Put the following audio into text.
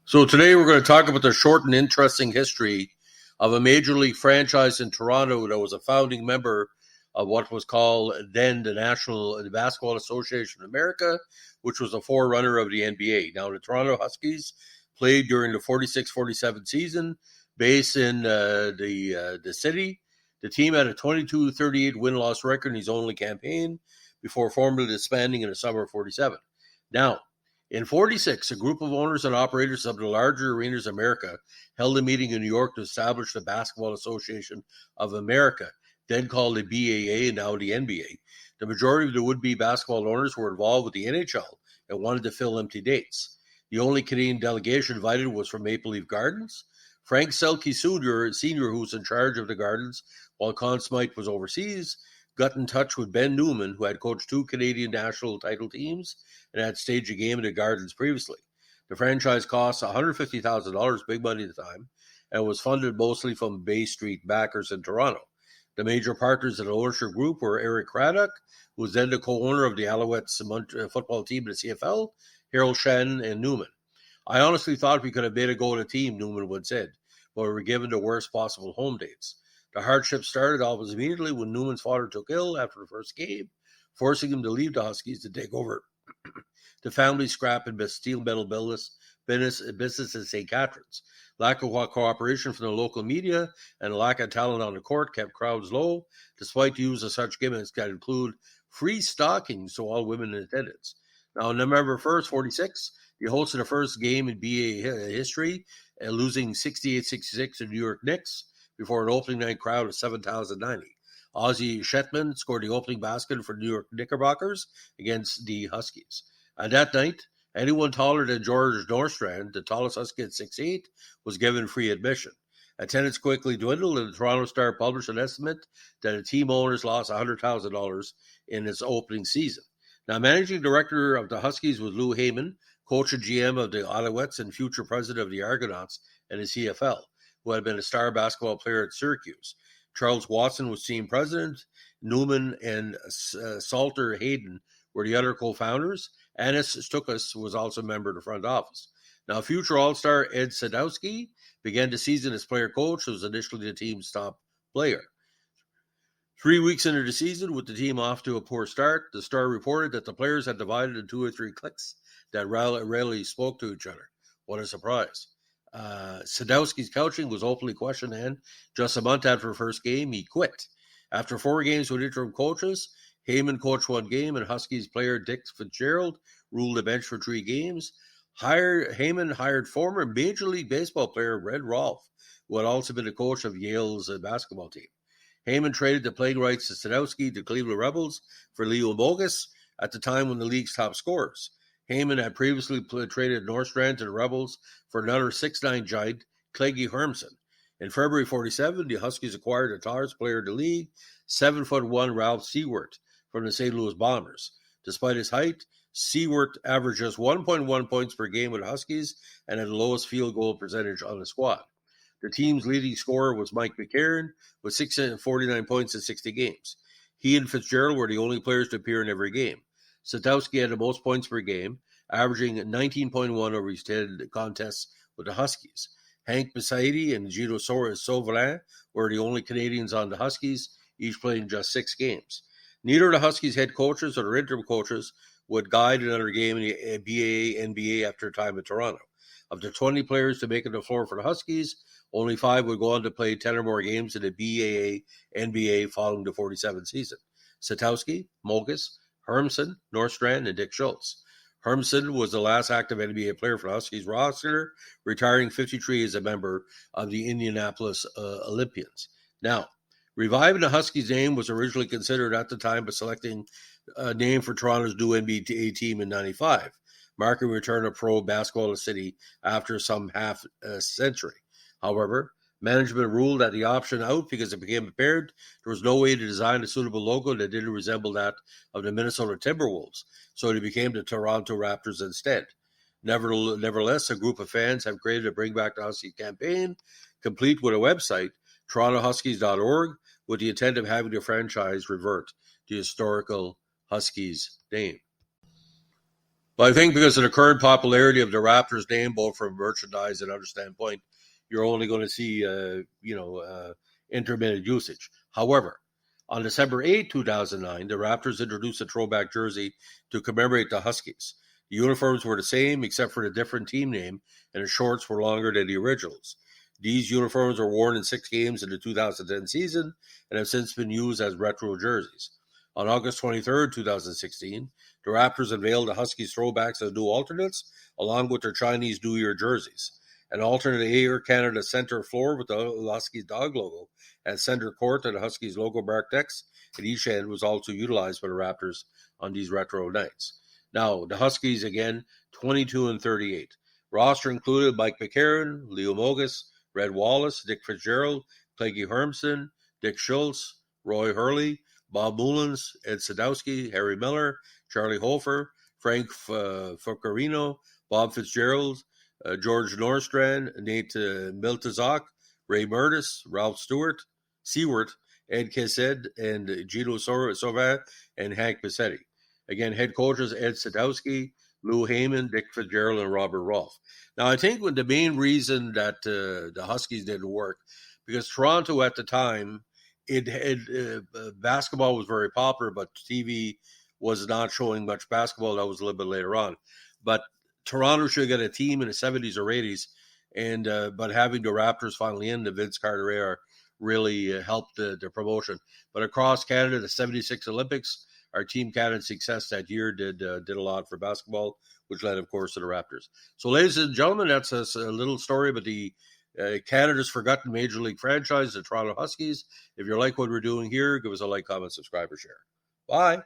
So today we're going to talk about the short and interesting history of a major league franchise in Toronto that was a founding member of what was called then the National Basketball Association of America, which was a forerunner of the NBA. Now the Toronto Huskies played during the 46-47 season based in the city. The team had a 22-38 win-loss record in his only campaign before formally disbanding in the summer of 47. Now, in 46, a group of owners and operators of the larger arenas of America held a meeting in New York to establish the Basketball Association of America, then called the BAA and now the NBA. The majority of the would-be basketball owners were involved with the NHL and wanted to fill empty dates. The only Canadian delegation invited was from Maple Leaf Gardens. Frank Selke Sr., who was in charge of the Gardens while Conn Smythe was overseas, got in touch with Ben Newman, who had coached two Canadian national title teams and had staged a game in the Gardens previously. The franchise cost $150,000, big money at the time, and was funded mostly from Bay Street backers in Toronto. The major partners in the ownership group were Eric Craddock, who was then the co-owner of the Alouettes football team in the CFL, Harold Shannon, and Newman. I honestly thought we could have made a go at a team, Newman once said, but we were given the worst possible home dates. The hardship started almost immediately when Newman's father took ill after the first game, forcing him to leave the Huskies to take over the family scrap and steel metal business in St. Catharines. Lack of cooperation from the local media and lack of talent on the court kept crowds low, despite the use of such gimmicks that include free stockings to all women in attendance. Now, on November 1st, 46, they hosted the first game in BA history, losing 68-66 to New York Knicks before an opening night crowd of 7,090. Ozzie Shetman scored the opening basket for New York Knickerbockers against the Huskies. And that night, anyone taller than George Norstrand, the tallest Husky at 6'8", was given free admission. Attendance quickly dwindled, and the Toronto Star published an estimate that the team owners lost $100,000 in its opening season. Now, managing director of the Huskies was Lou Heyman, coach and GM of the Alouettes and future president of the Argonauts and the CFL, who had been a star basketball player at Syracuse. Charles Watson was team president. Newman and Salter Hayden were the other co-founders. Anis Stukas was also a member of the front office. Now, future All-Star Ed Sadowski began the season as player coach, who was initially the team's top player. 3 weeks into the season, with the team off to a poor start, the Star reported that the players had divided into 2 or 3 cliques that rarely spoke to each other. What a surprise. Sadowski's coaching was openly questioned, and just a month after the first game, he quit. After 4 games with interim coaches, Heyman coached 1 game, and Huskies player Dick Fitzgerald ruled the bench for 3 games. Heyman hired former Major League Baseball player Red Rolfe, who had also been the coach of Yale's basketball team. Heyman traded the playing rights to Sadowski to Cleveland Rebels for Leo Mogus at the time when the league's top scorers. Heyman had previously traded Norstrand to the Rebels for another 6'9" giant, Cleggy Hermson. In February 47, the Huskies acquired the tallest player in the league, 7'1" Ralph Seward from the St. Louis Bombers. Despite his height, Seward averaged just 1.1 points per game with the Huskies and had the lowest field goal percentage on the squad. The team's leading scorer was Mike McCarron with 649 points in 60 games. He and Fitzgerald were the only players to appear in every game. Sadowski had the most points per game, averaging 19.1 over his 10 contests with the Huskies. Hank Bisaidi and Gino Sauvelin were the only Canadians on the Huskies, each playing just 6 games. Neither of the Huskies' head coaches or their interim coaches would guide another game in the BAA NBA after a time in Toronto. Of the 20 players to make it to the floor for the Huskies, only 5 would go on to play 10 or more games in the BAA NBA following the 47 season. Sadowski, Mogus, Hermson, Norstrand, and Dick Schultz. Hermson was the last active NBA player for the Huskies roster, retiring 53 as a member of the Indianapolis Olympians. Now, reviving the Huskies name was originally considered at the time, but selecting a name for Toronto's new NBA team in 95, marking return of pro basketball in the city after some half century. However, management ruled that the option out because it became apparent there was no way to design a suitable logo that didn't resemble that of the Minnesota Timberwolves, so it became the Toronto Raptors instead. Nevertheless, a group of fans have created a Bring Back the Huskies campaign, complete with a website, torontohuskies.org, with the intent of having the franchise revert to the historical Huskies name. But I think because of the current popularity of the Raptors name, both from merchandise and other standpoint, you're only going to see, intermittent usage. However, on December 8, 2009, the Raptors introduced a throwback jersey to commemorate the Huskies. The uniforms were the same except for the different team name, and the shorts were longer than the originals. These uniforms were worn in 6 games in the 2010 season and have since been used as retro jerseys. On August 23rd, 2016, the Raptors unveiled the Huskies throwbacks as new alternates, along with their Chinese New Year jerseys. An alternate Air Canada center floor with the Huskies dog logo and center court and the Huskies logo marked X at each end was also utilized by the Raptors on these retro nights. Now, the Huskies again, 22-38. Roster included Mike McCarron, Leo Mogus, Red Wallace, Dick Fitzgerald, Clay Hermson, Dick Schultz, Roy Hurley, Bob Mullins, Ed Sadowski, Harry Miller, Charlie Hofer, Frank Focarino, Bob Fitzgerald, George Norstrand, Nate Miltazak, Ray Murtis, Ralph Seward, Ed Kesed, and Gino Sauvin, and Hank Massetti. Again, head coaches Ed Sadowski, Lou Heyman, Dick Fitzgerald, and Robert Rolfe. Now, I think the main reason that the Huskies didn't work, because Toronto at the time, basketball was very popular, but TV was not showing much basketball. That was a little bit later on. But Toronto should have got a team in the 70s or 80s, and but having the Raptors finally in the Vince Carter era really helped the promotion. But across Canada, the 76 Olympics, our Team Canada's success that year did a lot for basketball, which led, of course, to the Raptors. So, ladies and gentlemen, that's a little story about the Canada's forgotten Major League franchise, the Toronto Huskies. If you like what we're doing here, give us a like, comment, subscribe, or share. Bye.